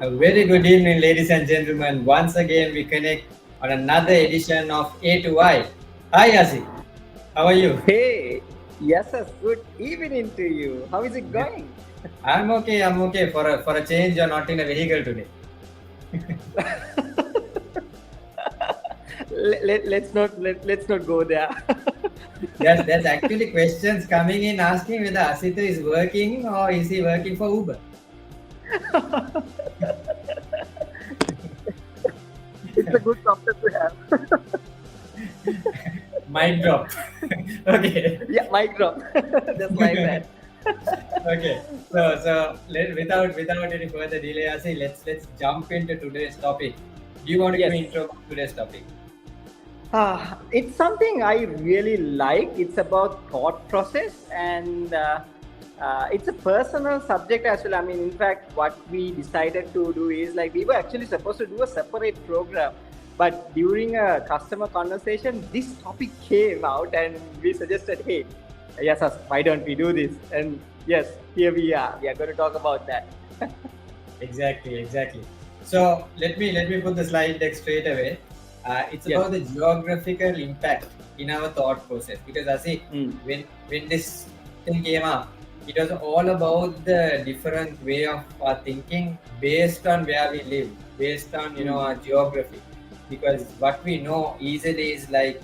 A very good evening, ladies and gentlemen. Once again, we connect on another edition of A to I. Hi, Yasi. How are you? Hey, yes, sir. Good evening to you. How is it going? I'm okay. I'm okay. For a change, you're not in a vehicle today. Let's not go there. There's actually questions coming in asking whether Asita is working or is he working for Uber. It's a good topic to have. Mic drop. Okay. Yeah, mic drop. Just like that. Okay. Without any further delay, Asi, let's jump into today's topic. Do you want to give Yes. me intro about today's topic? It's something I really like. It's about thought process, and it's a personal subject as well. I mean, in fact, what we decided to do is like we were actually supposed to do a separate program, but during a customer conversation, this topic came out, and we suggested, hey, yes, why don't we do this? And yes, here we are. We are going to talk about that. Exactly. So let me put the slide deck straight away. It's Yes. about the geographical impact in our thought process because I see Mm. when this thing came up, it was all about the different way of our thinking based on where we live, based on our geography. Because what we know easily is like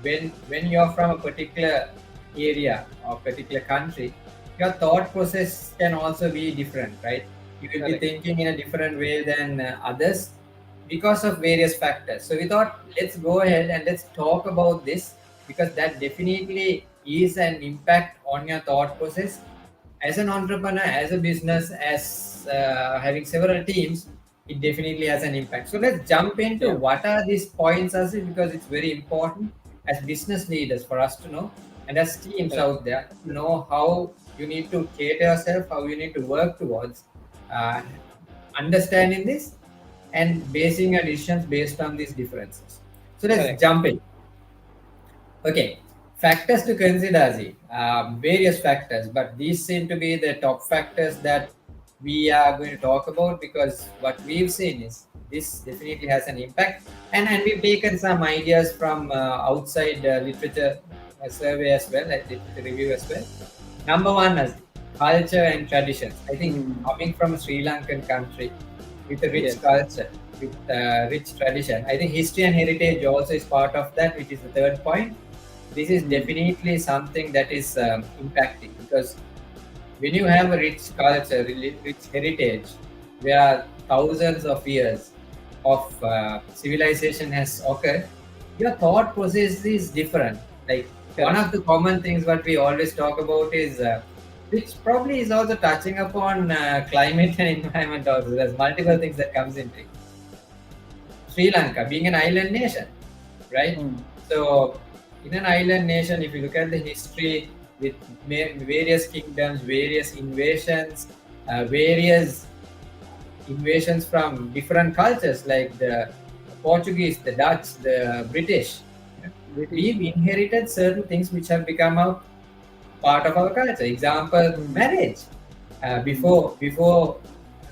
when you're from a particular area or particular country, your thought process can also be different, right? You will be Correct. thinking in a different way than others because of various factors. So we thought let's go ahead and let's talk about this because that definitely is an impact on your thought process as an entrepreneur, as a business, as having several teams. It definitely has an impact. So let's jump into Yeah. what are these points, as because it's very important as business leaders for us to know, and as teams Correct. out there to know how you need to cater yourself, how you need to work towards uh, understanding this and basing your decisions based on these differences. So let's Correct. jump in. Okay, factors to consider, Z. Various factors, but these seem to be the top factors that we are going to talk about because what we've seen is this definitely has an impact, and we've taken some ideas from outside literature survey as well, like literature review as well. Number one is culture and traditions. I think Mm. coming from a Sri Lankan country with a rich Yes. culture, with rich tradition, I think history and heritage also is part of that, which is the third point. This is Mm. definitely something that is impacting because when you have a rich culture, rich heritage, where thousands of years of civilization has occurred, your thought process is different. Like one Correct. of the common things what we always talk about is, which probably is also touching upon climate and environment also. There's multiple things that comes into it. Sri Lanka being an island nation, right? Mm. So, in an island nation, if you look at the history with various kingdoms, various invasions, various invasions from different cultures like the Portuguese, the Dutch, the British, British. we've inherited certain things which have become a part of our culture. Example, Mm. marriage. Mm. Before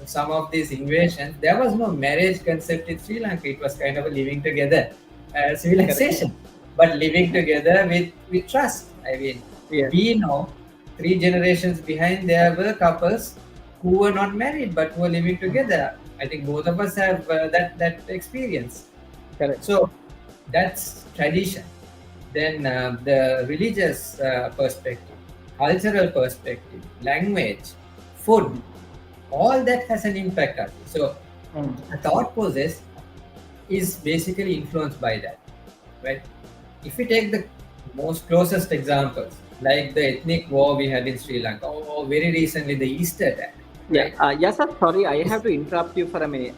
some of these invasions, there was no marriage concept in Sri Lanka. It was kind of a living together Correct. civilization, but living together with trust. I mean, Yes. we know 3 generations behind there were couples who were not married but who were living together. I think both of us have that experience. Correct. So that's tradition. Then the religious perspective, cultural perspective, language, food, all that has an impact on you. So Mm. a thought process is basically influenced by that, right? If we take the most closest examples, like the ethnic war we had in Sri Lanka, or very recently the Easter attack, Yeah. right? Yes, sir. Sorry, I Yes. have to interrupt you for a minute.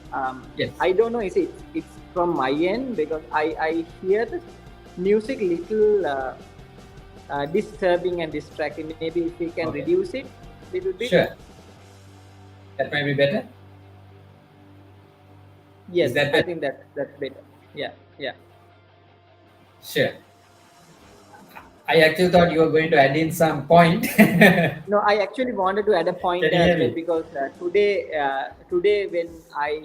Yes. I don't know. Is it's from my end because I hear the music little disturbing and distracting. Maybe if we can Okay. reduce it little bit. Sure. That might be better. Is Yes, that I better? think that's better. Yeah. Yeah. Sure. I actually thought you were going to add in some point. Can No, I actually wanted to add a you point as hear well me? because today when I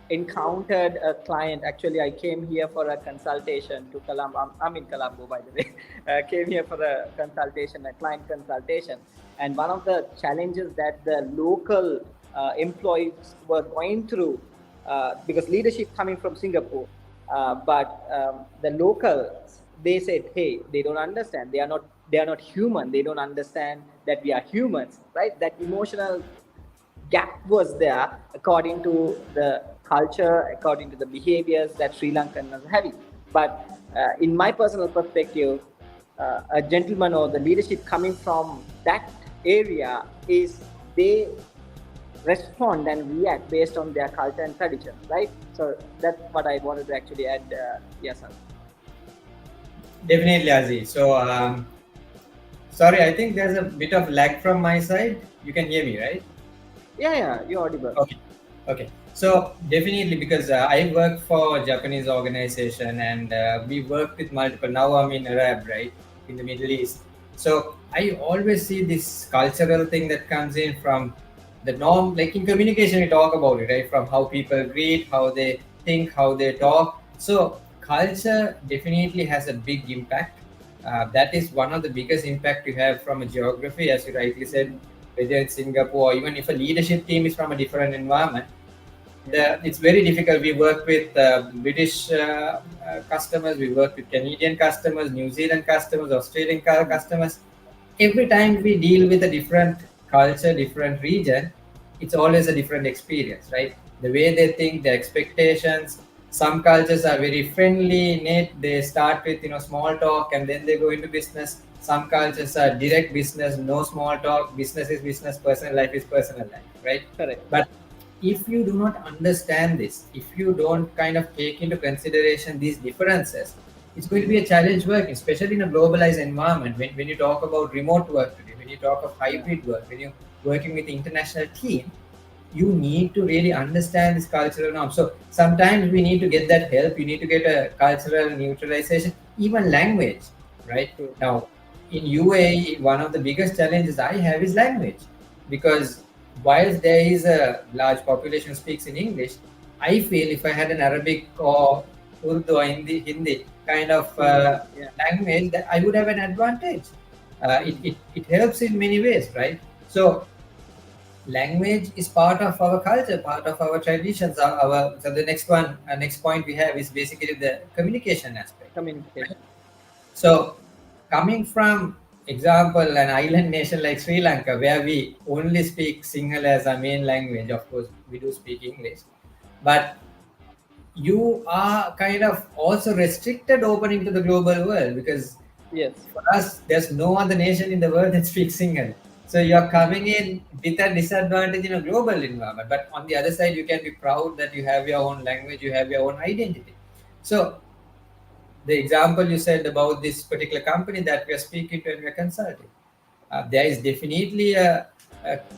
encountered a client, actually I came here for a consultation to Colombo. I'm in Colombo, by the way. Came here for a consultation, a client consultation, and one of the challenges that the local employees were going through, because leadership coming from Singapore, but the locals, they said, hey, they don't understand, they are not human, they don't understand that we are humans, right? That emotional gap was there according to the culture, according to the behaviors that Sri Lankan was having. But in my personal perspective, a gentleman or the leadership coming from that area is, they respond and react based on their culture and tradition, right? So that's what I wanted to actually add. Yes, sir. Definitely, Aziz. So, sorry, I think there's a bit of lag from my side. You can hear me, right? Yeah, you're audible. Okay. Okay. So definitely because I work for a Japanese organization and we work with multiple. Now I'm in Arab, right, in the Middle East. So I always see this cultural thing that comes in from the norm. Like in communication, we talk about it, right? From how people greet, how they think, how they talk. So culture definitely has a big impact. That is one of the biggest impact you have from a geography, as you rightly said, whether it's Singapore or even if a leadership team is from a different environment, Yeah, it's very difficult. We work with British customers, we work with Canadian customers, New Zealand customers, Australian customers. Every time we deal with a different culture, different region, it's always a different experience, right? The way they think, the expectations. Some cultures are very friendly, innate. They start with small talk and then they go into business. Some cultures are direct business, no small talk. Business is business, personal life is personal life, right? correct. But if you do not understand this, if you don't kind of take into consideration these differences, it's going to be a challenge working, especially in a globalized environment. When you talk about remote work today, when you talk of Yeah, hybrid work, when you're working with international team, you need to really understand this cultural norm. So sometimes we need to get that help. You need to get a cultural neutralization, even language, right? true. Now, in UAE, one of the biggest challenges I have is language, because whilst there is a large population who speaks in English, I feel if I had an Arabic or Urdu or Hindi kind of Hindi, yeah, language, that I would have an advantage. It helps in many ways, right? So language is part of our culture, part of our traditions. So the next one, next point we have is basically the communication aspect. Right? communication. So coming from example an island nation like Sri Lanka, where we only speak Sinhala as our main language. Of course, we do speak English, but you are kind of also restricted opening to the global world, because Yes. for us, there's no other nation in the world that speaks Sinhala. So you're coming in with a disadvantage in a global environment. But on the other side, you can be proud that you have your own language, you have your own identity. So the example you said about this particular company that we are speaking to and we are consulting, there is definitely a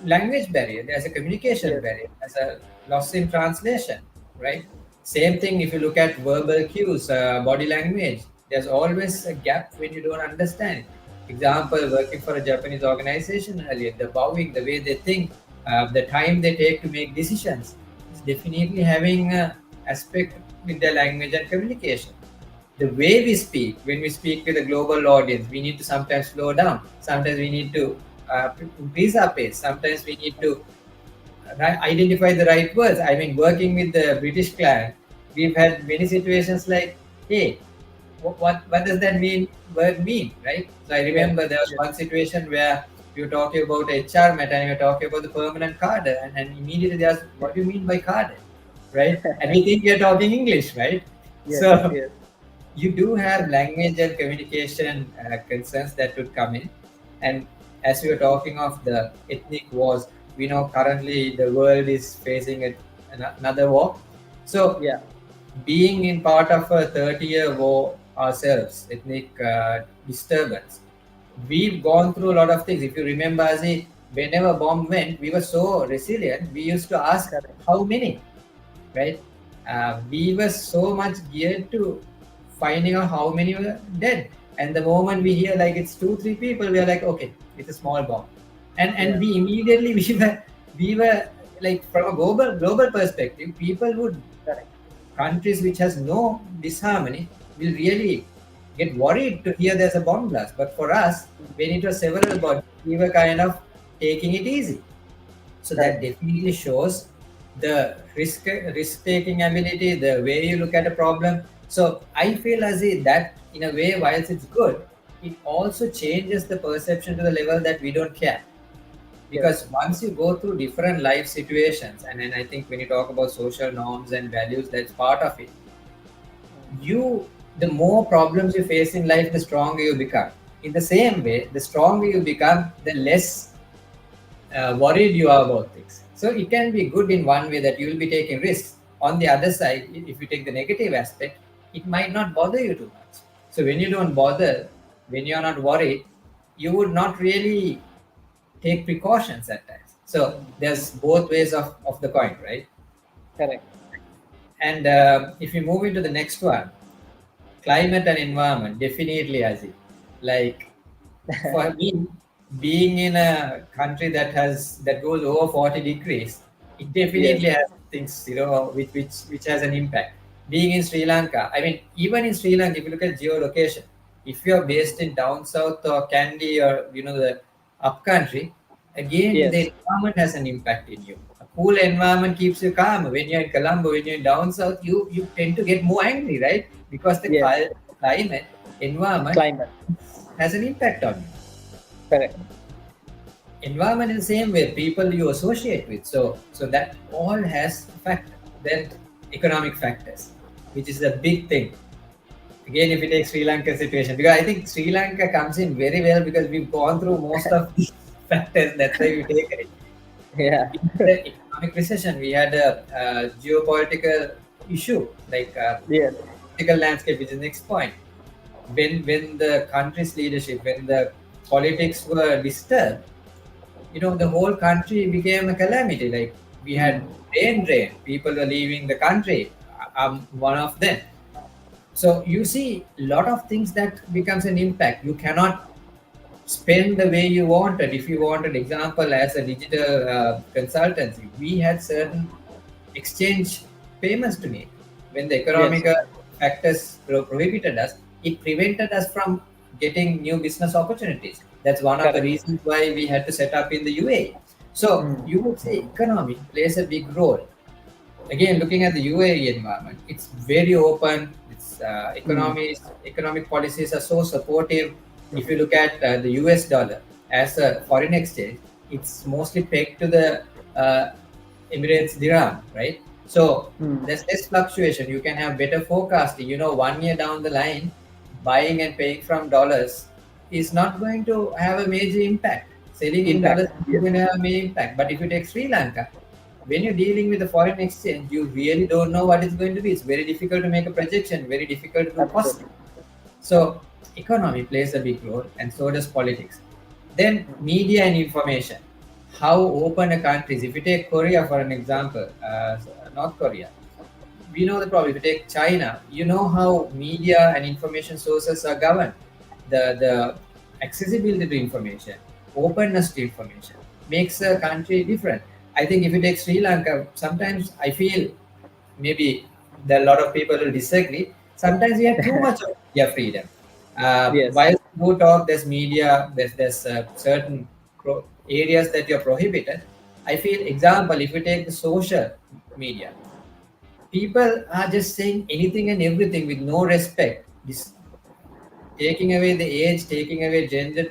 language barrier. There's a communication Yes. barrier. There's a loss in translation, right? Same thing if you look at verbal cues, body language. There's always a gap when you don't understand. Example, working for a Japanese organization earlier, the bowing, the way they think, the time they take to make decisions, is definitely having a aspect with their language and communication. The way we speak, when we speak with a global audience, we need to sometimes slow down. Sometimes we need to increase our pace. Sometimes we need to identify the right words. I mean, working with the British client, we've had many situations like, hey, what does that word mean, right? So I Yes. remember there was Yes. one situation where we were talking about HR matter and we were talking about the permanent card, and immediately they asked, what do you mean by card, right? And we think we are talking English, right? Yes. So Yes. you do have language and communication concerns that would come in. And as we were talking of the ethnic wars, we know currently the world is facing another war. So, Yeah. being in part of a 30-year war ourselves, ethnic disturbance, we've gone through a lot of things. If you remember, Azi, whenever bomb went, we were so resilient. We used to ask Correct. how many, right? We were so much geared to finding out how many were dead. and the moment we hear like it's 2 3 people, we are like, okay, it's a small bomb. And Yeah. we immediately we were like, from a global perspective, people would, Correct. countries which has no disharmony will really get worried to hear there's a bomb blast. But for us, when it was several bodies, we were kind of taking it easy. So that Correct. definitely shows the risk taking ability, the way you look at a problem. So I feel as if that, in a way, whilst it's good, it also changes the perception to the level that we don't care. Yes. Because once you go through different life situations, and then I think when you talk about social norms and values, that's part of it. You, the more problems you face in life, the stronger you become. In the same way, the stronger you become, the less worried you are about things. So it can be good in one way that you will be taking risks. On the other side, if you take the negative aspect, it might not bother you too much. So when you don't bother, when you're not worried, you would not really take precautions at times. So there's both ways of the coin, right? Correct. And if we move into the next one, climate and environment, definitely, Aziz. Like, for me, being in a country that goes over 40 degrees, it Yes. definitely has things, which has an impact. Being in Sri Lanka, I mean, even in Sri Lanka, if you look at geolocation, if you're based in down south or Kandy, or the up country, again Yes. the environment has an impact in you. A cool environment keeps you calm. When you're in Colombo, when you're in down south, you tend to get more angry, right? Because the Yes. climate, environment Climate. has an impact on you. Correct. Environment in the same way, people you associate with. So that all has a factor. Then economic factors, which is a big thing. Again, if you take Sri Lanka situation, because I think Sri Lanka comes in very well because we've gone through most of these factors. That's why we take it. Yeah. In the economic recession, we had a geopolitical issue, like Yes. political landscape, which is the next point. When the country's leadership, when the politics were disturbed, the whole country became a calamity. Like, we had brain drain, people were leaving the country. I'm one of them. So you see a lot of things that becomes an impact. You cannot spend the way you wanted. If you wanted, example, as a digital consultancy, we had certain exchange payments to make. When the Yes. economic factors prohibited us, it prevented us from getting new business opportunities. That's one of the Correct. reasons why we had to set up in the UAE. So Mm. you would say economy plays a big role. Again, looking at the UAE environment, it's very open. Its Mm. economic policies are so supportive. If you look at the US dollar as a foreign exchange, it's mostly pegged to the uh, Emirates dirham, right? So Mm. there's less fluctuation. You can have better forecasting. 1 year down the line, buying and paying from dollars is not going to have a major impact. Selling in dollars Impact. is Yes. going to have a major impact. But if you take Sri Lanka, when you're dealing with a foreign exchange, you really don't know what it's going to be. It's very difficult to make a projection, very difficult to do Absolutely. costing. So economy plays a big role, and so does politics. Then media and information. How open a country is. If you take Korea for an example, North Korea, we know the problem. If you take China, you know how media and information sources are governed. The accessibility to information, openness to information makes a country different. I think if you take Sri Lanka, sometimes I feel, maybe there are a lot of people will disagree. Sometimes we have too much of media freedom. Yes. While you talk, there's media, there's certain areas that you're prohibited. I feel, example, if you take the social media, people are just saying anything and everything with no respect. Taking away the age, taking away gender,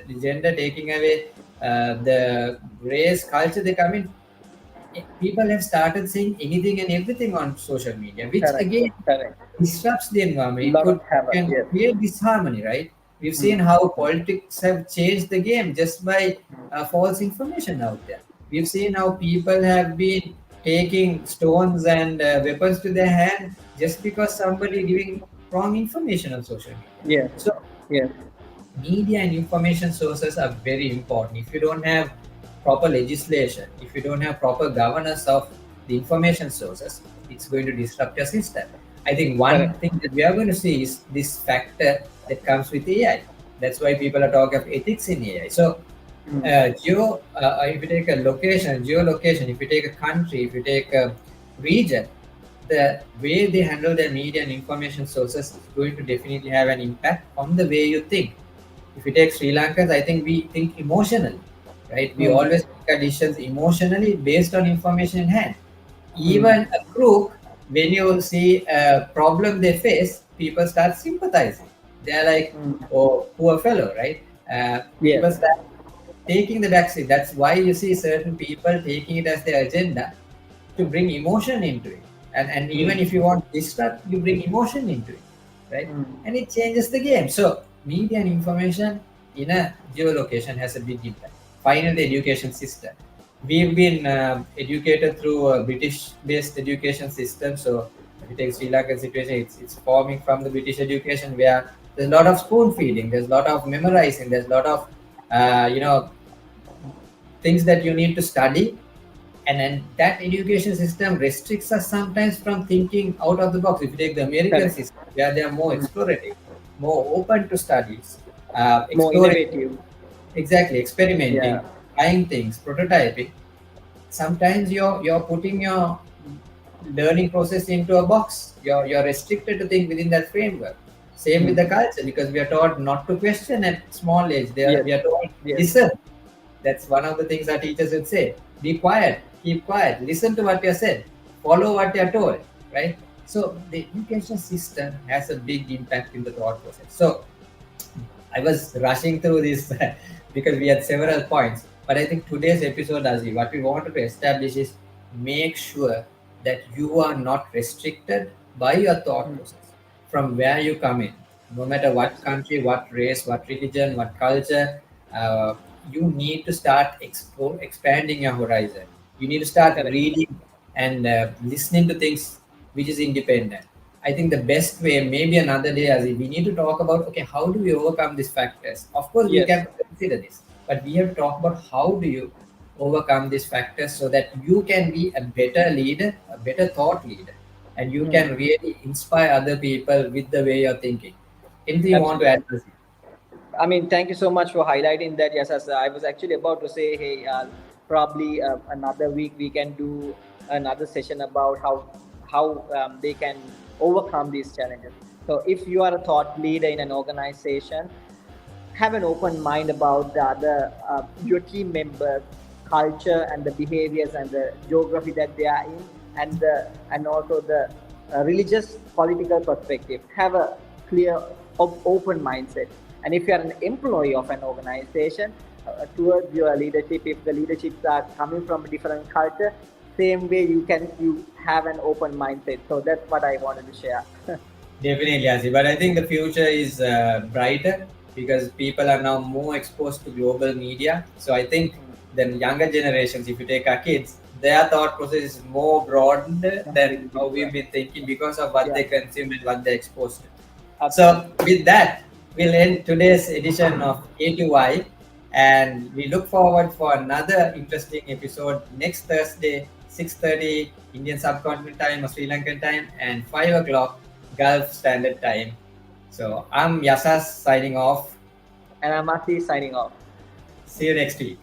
taking away the race, culture. They come in. People have started saying anything and everything on social media, which Correct. again Correct. disrupts the environment. It Lot of could havoc. can Yes. create disharmony, right? We've seen Mm. how politics have changed the game just by false information out there. We've seen how people have been taking stones and weapons to their hand just because somebody giving wrong information on social media. Yes. So Yes. media and information sources are very important. If you don't have proper legislation, if you don't have proper governance of the information sources, it's going to disrupt your system. I think one Correct. thing that we are going to see is this factor that comes with AI. That's why people are talking of ethics in AI. So if you take a location, geolocation, if you take a country, if you take a region, the way they handle their media and information sources is going to definitely have an impact on the way you think. If you take Sri Lankans, I think we think emotionally, right? We Mm. always make our decisions emotionally based on information in hand. Mm. Even a crook, when you see a problem they face, people start sympathizing. They're like, Mm. oh, poor fellow, right? Yes. People start taking the backseat. That's why you see certain people taking it as their agenda to bring emotion into it. And even Mm. if you want to disrupt, you bring emotion into it, right? Mm. And it changes the game. So media and information in a geolocation has a big impact. Finally, the education system. We've been educated through a British-based education system. So if you take Sri Lankan situation, it's forming from the British education where there's a lot of spoon feeding, there's a lot of memorizing, there's a lot of you know things that you need to study, and then that education system restricts us sometimes from thinking out of the box. If you take the American Correct. system, where they are more Mm. explorative, more open to studies, More exploring, innovative. exactly, Yeah. experimenting, trying things, prototyping. Sometimes you're putting your learning process into a box. You're restricted to think within that framework. Same with Mm. the culture, because we are taught not to question at small age. Yes. We are told Yes. listen. That's one of the things our teachers would say. Be quiet, keep quiet, listen to what you're said, follow what you're told, right? So the education system has a big impact in the thought process. So I was rushing through this because we had several points. But I think today's episode, Azi, what we wanted to establish is make sure that you are not restricted by your thought Mm. process from where you come in. No matter what Absolutely. country, what race, what religion, what culture, uh, you need to start expanding your horizon. You need to start Correct. reading and listening to things which is independent. I think the best way, maybe another day, Aziz, we need to talk about okay, how do we overcome these factors? Of course, we Yes. can consider this, but we have to talk about how do you overcome these factors so that you can be a better leader, a better thought leader, and you Mm. can really inspire other people with the way you're thinking. Anything you want to Absolutely. add, Aziz? I mean, thank you so much for highlighting that. Yes, as I was actually about to say, hey, probably another week we can do another session about how they can overcome these challenges. So, if you are a thought leader in an organization, have an open mind about the other your team members culture and the behaviors and the geography that they are in and also the religious political perspective. Have a clear open mindset, and if you are an employee of an organization towards your leadership, if the leaderships are coming from a different culture, same way you have an open mindset. So that's what I wanted to share. Definitely, Asi. But I think the future is brighter because people are now more exposed to global media. So I think the younger generations, if you take our kids, their thought process is more broad than Completely how we've different. been thinking because of what Yeah, they consume and what they're exposed to. So absolutely. with that, we'll end today's edition of A2Y, and we look forward for another interesting episode next Thursday, 6:30 Indian subcontinent time or Sri Lankan time, and 5 o'clock Gulf Standard Time. So I'm Yasas signing off. And I'm Ati signing off. See you next week.